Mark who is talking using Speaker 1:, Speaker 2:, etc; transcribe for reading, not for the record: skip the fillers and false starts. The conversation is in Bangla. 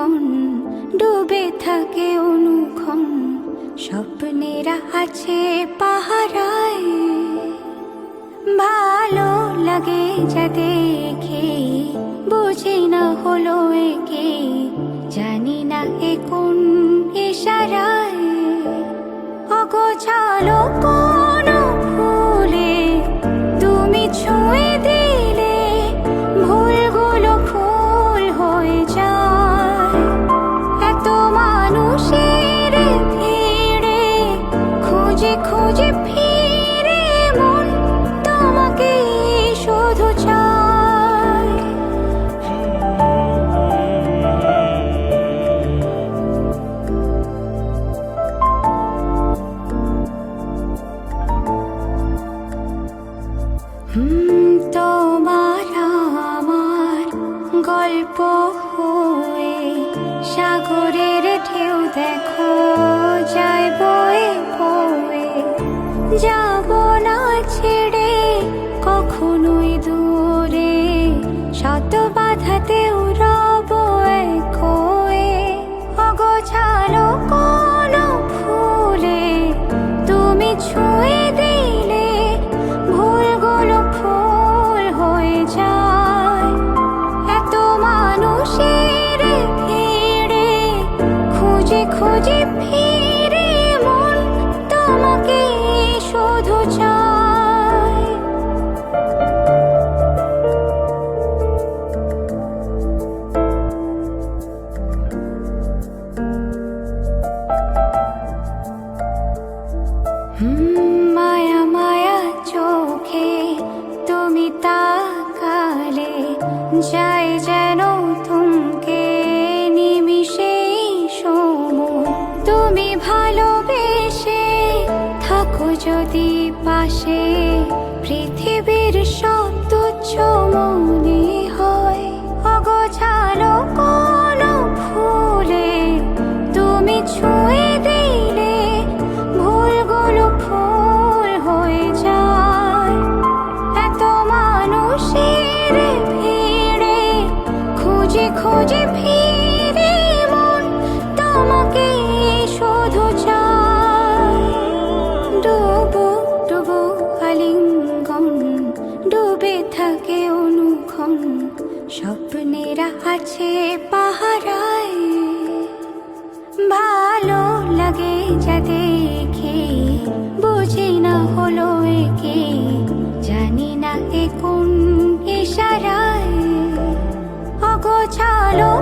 Speaker 1: আলিঙ্গন ডুবে থাকে অনুক্ষণ, স্বপ্নেরা আছে পাহারায়। ভালো লাগে যা দেখে, বুঝি না হলো একে, জানি না এ কোন ইশারায়। অগোছালো কোনো ফুলে তুমি ছুঁয়ে দিলে, ভুলগুলো ফুল হয়ে যায়। এত মানুষের ভিড়ে খুঁজে খুঁজে ফিরে মন তোমাকে শুধু চায়। তোমার আমার গল্প হয়ে সাগরের ঢেউ দেখো যায় বয়ে বয়ে। যাব না ছেড়ে কখনোই দূরে, শত বাধাতেও রব এক হয়ে। অগোছালো কোনো ফুলে তুমি ছুঁয়ে দিলে, ভুলগুলো ফুল হয়ে যায়। এত মানুষের ভিড়ে খুঁজে খুঁজে ফিরে মন তোমাকে শুধু চায়। মায়া মায়া চোখে তুমি তাকালে, যাই যেন থমকে নিমিষেই সময়। তুমি ভালোবেসে থাকো যদি পাশে, পৃথিবীর সব তুচ্ছ মনে হয়। অগোছালো কোনো ফুলে তুমি ছুঁয়ে দিলে, ভুলগুলো ফুল হয়ে যায়। এত মানুষের ভিড়ে খুঁজে খুঁজে ফিরে মন তোমাকে শুধু চায়। ডুবো ডুবো আলিঙ্গন ডুবে থাকে অনুক্ষণ, স্বপ্নেরা আছে পাহারায়। ভালো লাগে যা দেখে, বুঝি না হলো একে, জানি না এ কোন ইশারায়। অগোছালো